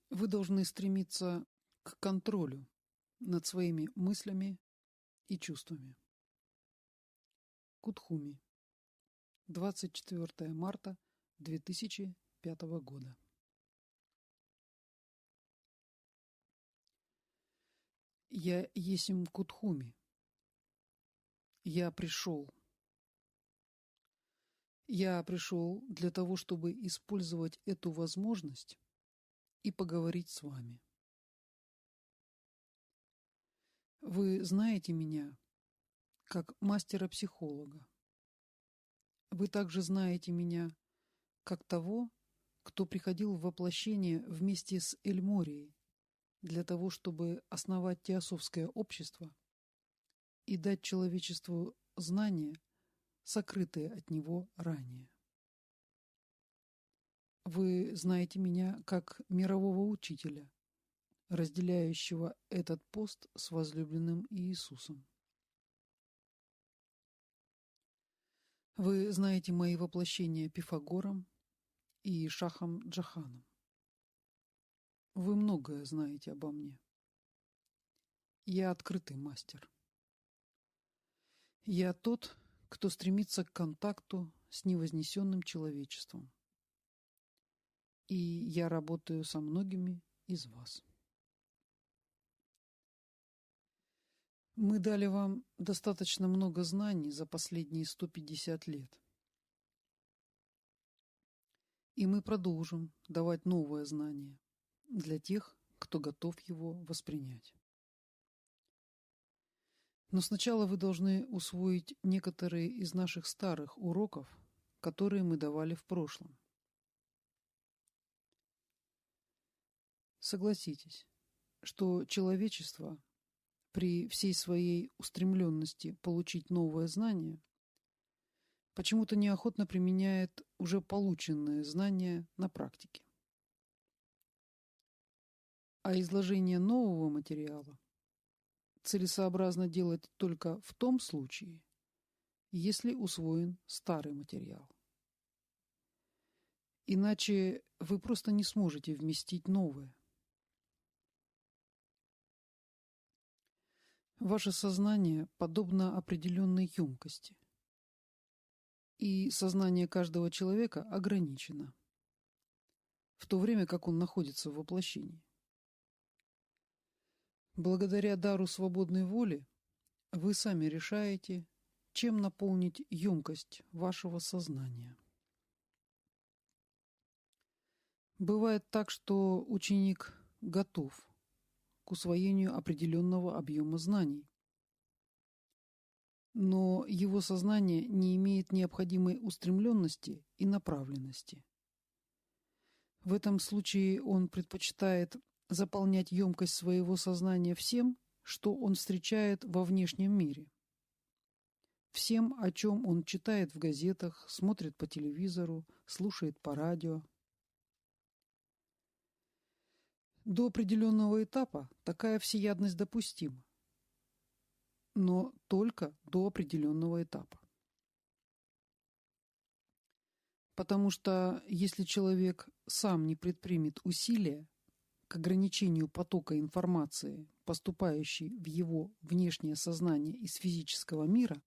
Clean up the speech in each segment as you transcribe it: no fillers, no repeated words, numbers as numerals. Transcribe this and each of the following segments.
Вы должны стремиться к контролю над своими мыслями и чувствами. Кутхуми. 24 марта 2005 года. Я есмь Кутхуми. Я пришел. Я пришел для того, чтобы использовать эту возможность и поговорить с вами. Вы знаете меня как мастера-психолога. Вы также знаете меня как того, кто приходил в воплощение вместе с Эльморией для того, чтобы основать теософское общество и дать человечеству знания, сокрытые от него ранее. Вы знаете меня как мирового учителя, разделяющего этот пост с возлюбленным Иисусом. Вы знаете мои воплощения Пифагором и Шахом Джаханом. Вы многое знаете обо мне. Я открытый мастер. Я тот, кто стремится к контакту с невознесенным человечеством. И я работаю со многими из вас. Мы дали вам достаточно много знаний за последние 150 лет. И мы продолжим давать новое знание для тех, кто готов его воспринять. Но сначала вы должны усвоить некоторые из наших старых уроков, которые мы давали в прошлом. Согласитесь, что человечество при всей своей устремленности получить новое знание почему-то неохотно применяет уже полученные знания на практике. А изложение нового материала целесообразно делать только в том случае, если усвоен старый материал. Иначе вы просто не сможете вместить новое. Ваше сознание подобно определенной емкости, и сознание каждого человека ограничено, в то время как он находится в воплощении. Благодаря дару свободной воли вы сами решаете, чем наполнить емкость вашего сознания. Бывает так, что ученик готов к усвоению определенного объема знаний, но его сознание не имеет необходимой устремленности и направленности. В этом случае он предпочитает заполнять емкость своего сознания всем, что он встречает во внешнем мире. Всем, о чем он читает в газетах, смотрит по телевизору, слушает по радио. До определенного этапа такая всеядность допустима, но только до определенного этапа. Потому что если человек сам не предпримет усилия к ограничению потока информации, поступающей в его внешнее сознание из физического мира,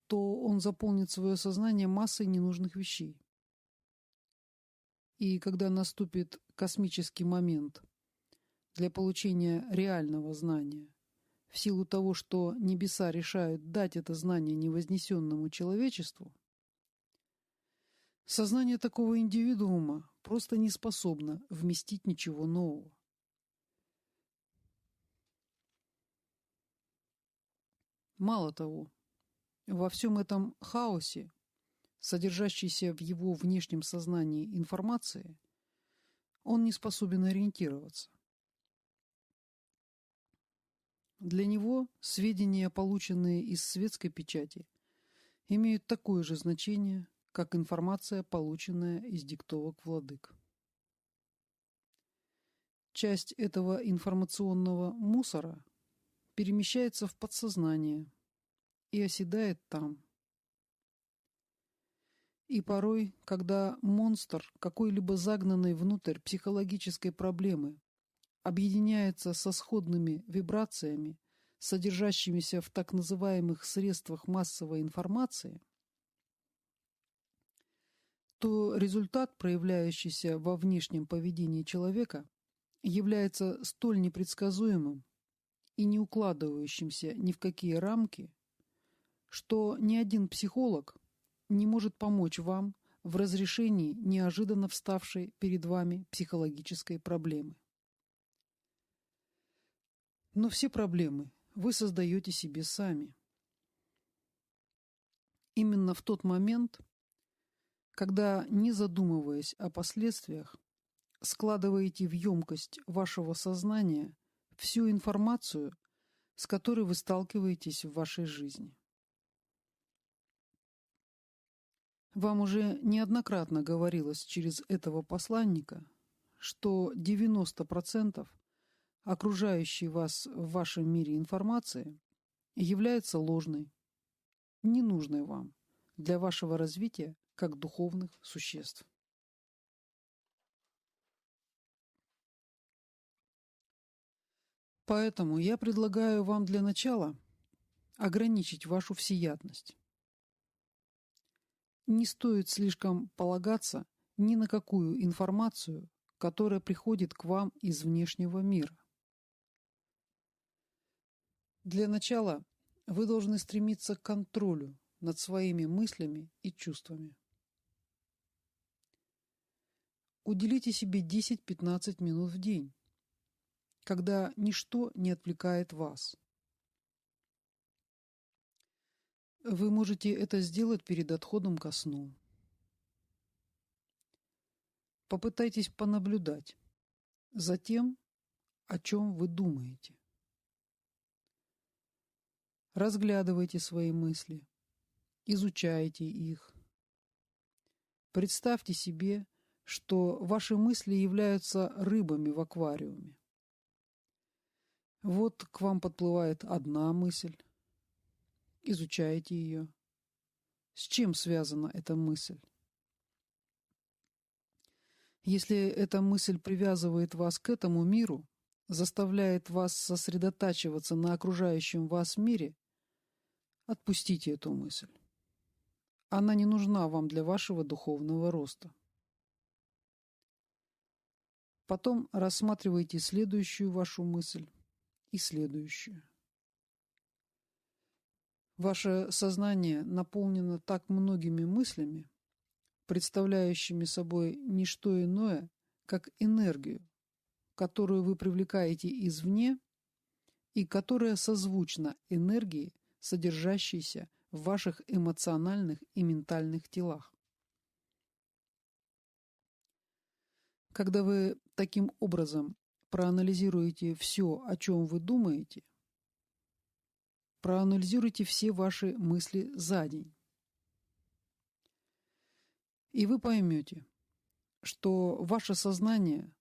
то он заполнит свое сознание массой ненужных вещей. И когда наступит космический момент для получения реального знания, в силу того, что небеса решают дать это знание невознесенному человечеству, сознание такого индивидуума просто не способно вместить ничего нового. Мало того, во всем этом хаосе, содержащейся в его внешнем сознании информации, он не способен ориентироваться. Для него сведения, полученные из светской печати, имеют такое же значение, как информация, полученная из диктовок владык. Часть этого информационного мусора перемещается в подсознание и оседает там. И порой, когда монстр, какой-либо загнанный внутрь психологической проблемы, объединяется со сходными вибрациями, содержащимися в так называемых средствах массовой информации, то результат, проявляющийся во внешнем поведении человека, является столь непредсказуемым и не укладывающимся ни в какие рамки, что ни один психолог не может помочь вам в разрешении неожиданно вставшей перед вами психологической проблемы. Но все проблемы вы создаете себе сами. Именно в тот момент, когда, не задумываясь о последствиях, складываете в емкость вашего сознания всю информацию, с которой вы сталкиваетесь в вашей жизни. Вам уже неоднократно говорилось через этого посланника, что 90% окружающей вас в вашем мире информации является ложной, ненужной вам для вашего развития как духовных существ. Поэтому я предлагаю вам для начала ограничить вашу всеядность. Не стоит слишком полагаться ни на какую информацию, которая приходит к вам из внешнего мира. Для начала вы должны стремиться к контролю над своими мыслями и чувствами. Уделите себе 10-15 минут в день, когда ничто не отвлекает вас. Вы можете это сделать перед отходом ко сну. Попытайтесь понаблюдать за тем, о чем вы думаете. Разглядывайте свои мысли, изучайте их. Представьте себе, что ваши мысли являются рыбами в аквариуме. Вот к вам подплывает одна мысль. Изучайте ее. С чем связана эта мысль? Если эта мысль привязывает вас к этому миру, заставляет вас сосредотачиваться на окружающем вас мире, отпустите эту мысль. Она не нужна вам для вашего духовного роста. Потом рассматривайте следующую вашу мысль и следующую. Ваше сознание наполнено так многими мыслями, представляющими собой не что иное, как энергию, которую вы привлекаете извне и которая созвучна энергии, содержащейся в ваших эмоциональных и ментальных телах. Когда вы таким образом проанализируете все, о чем вы думаете, проанализируйте все ваши мысли за день. И вы поймете, что ваше сознание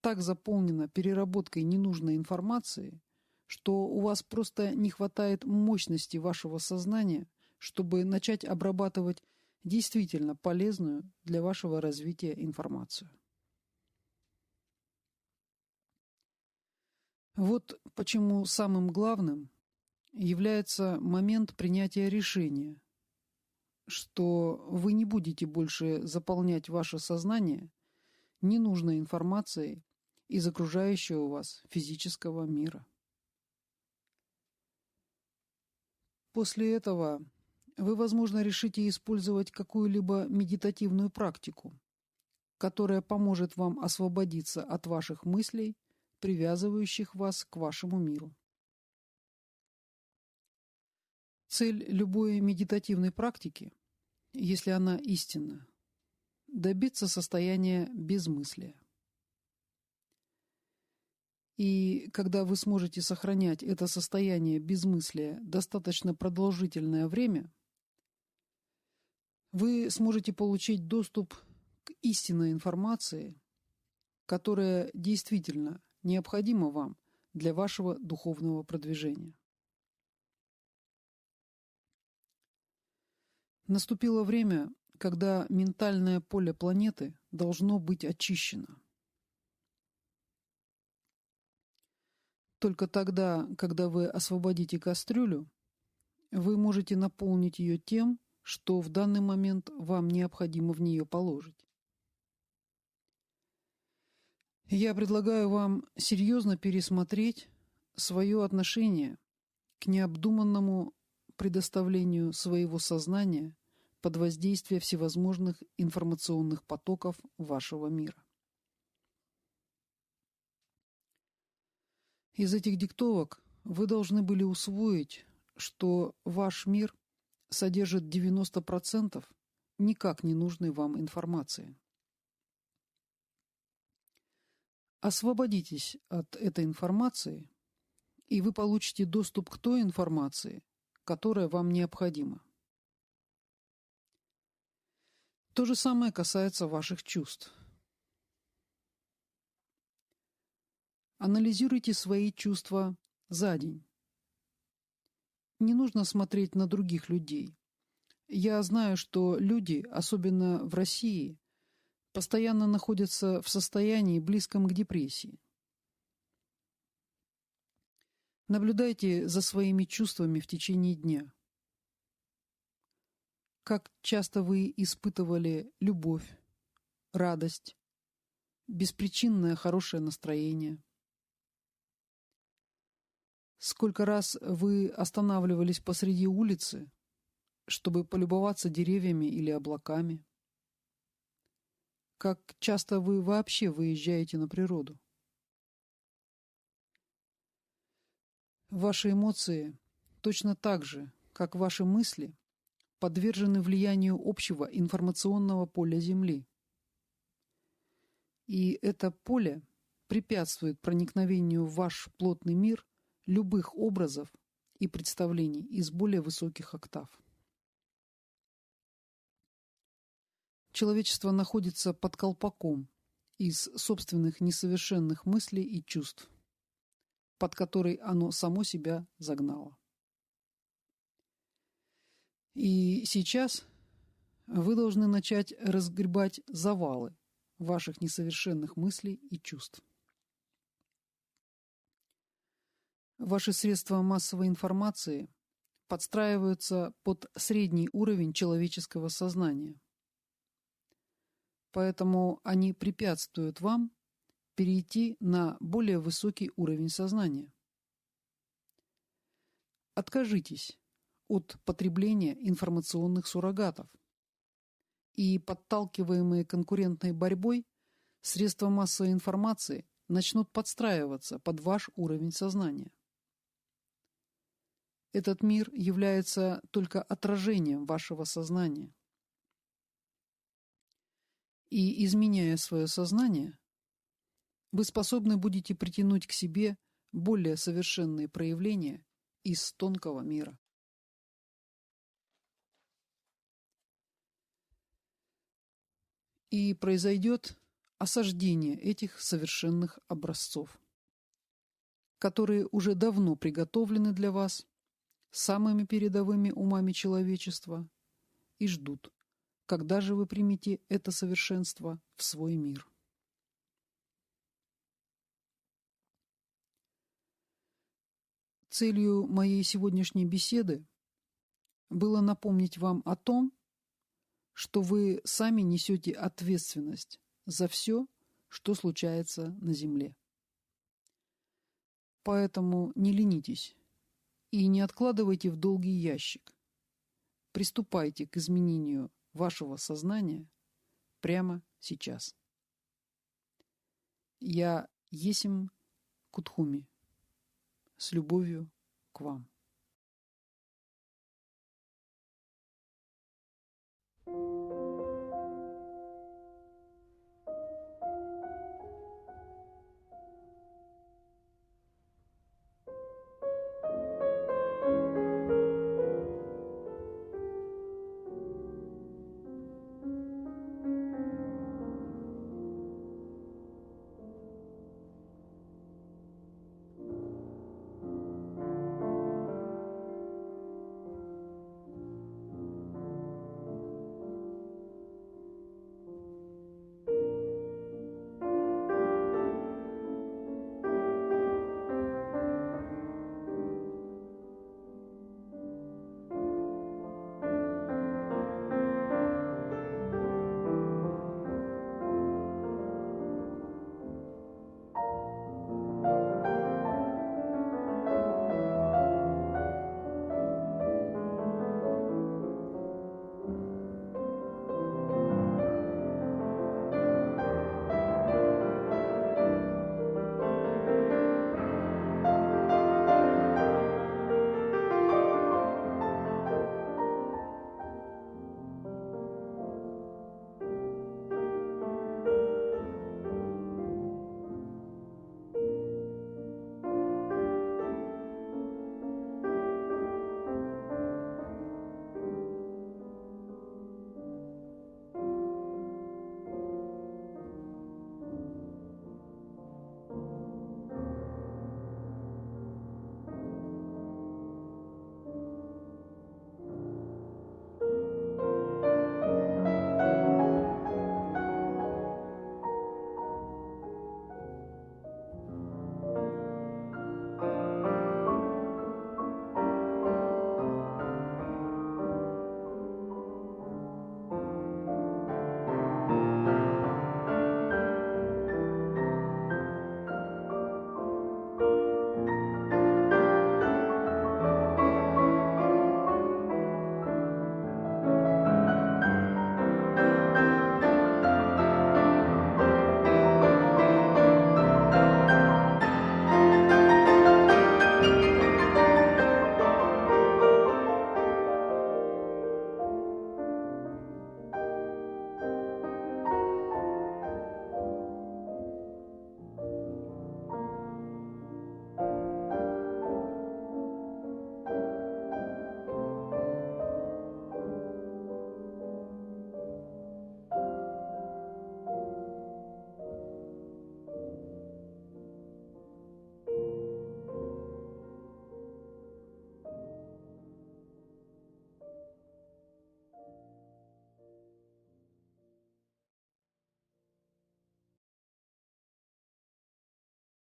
так заполнено переработкой ненужной информации, что у вас просто не хватает мощности вашего сознания, чтобы начать обрабатывать действительно полезную для вашего развития информацию. Вот почему самым главным является момент принятия решения, что вы не будете больше заполнять ваше сознание ненужной информацией из окружающего вас физического мира. После этого вы, возможно, решите использовать какую-либо медитативную практику, которая поможет вам освободиться от ваших мыслей, привязывающих вас к вашему миру. Цель любой медитативной практики, если она истинна, добиться состояния безмыслия. И когда вы сможете сохранять это состояние безмыслия достаточно продолжительное время, вы сможете получить доступ к истинной информации, которая действительно необходима вам для вашего духовного продвижения. Наступило время, когда ментальное поле планеты должно быть очищено. Только тогда, когда вы освободите кастрюлю, вы можете наполнить ее тем, что в данный момент вам необходимо в нее положить. Я предлагаю вам серьезно пересмотреть свое отношение к необдуманному предоставлению своего сознания под воздействие всевозможных информационных потоков вашего мира. Из этих диктовок вы должны были усвоить, что ваш мир содержит 90% никак не нужной вам информации. Освободитесь от этой информации, и вы получите доступ к той информации, которая вам необходима. То же самое касается ваших чувств. Анализируйте свои чувства за день. Не нужно смотреть на других людей. Я знаю, что люди, особенно в России, постоянно находятся в состоянии, близком к депрессии. Наблюдайте за своими чувствами в течение дня. Как часто вы испытывали любовь, радость, беспричинное хорошее настроение? Сколько раз вы останавливались посреди улицы, чтобы полюбоваться деревьями или облаками? Как часто вы вообще выезжаете на природу? Ваши эмоции точно так же, как ваши мысли, подвержены влиянию общего информационного поля Земли. И это поле препятствует проникновению в ваш плотный мир любых образов и представлений из более высоких октав. Человечество находится под колпаком из собственных несовершенных мыслей и чувств, под который оно само себя загнало. И сейчас вы должны начать разгребать завалы ваших несовершенных мыслей и чувств. Ваши средства массовой информации подстраиваются под средний уровень человеческого сознания. Поэтому они препятствуют вам перейти на более высокий уровень сознания. Откажитесь от потребления информационных суррогатов. И подталкиваемые конкурентной борьбой, средства массовой информации начнут подстраиваться под ваш уровень сознания. Этот мир является только отражением вашего сознания. И, изменяя свое сознание, вы способны будете притянуть к себе более совершенные проявления из тонкого мира. И произойдет осаждение этих совершенных образцов, которые уже давно приготовлены для вас самыми передовыми умами человечества и ждут, когда же вы примете это совершенство в свой мир. Целью моей сегодняшней беседы было напомнить вам о том, что вы сами несете ответственность за все, что случается на Земле. Поэтому не ленитесь и не откладывайте в долгий ящик. Приступайте к изменению вашего сознания прямо сейчас. Я Есим Кутхуми. С любовью к вам.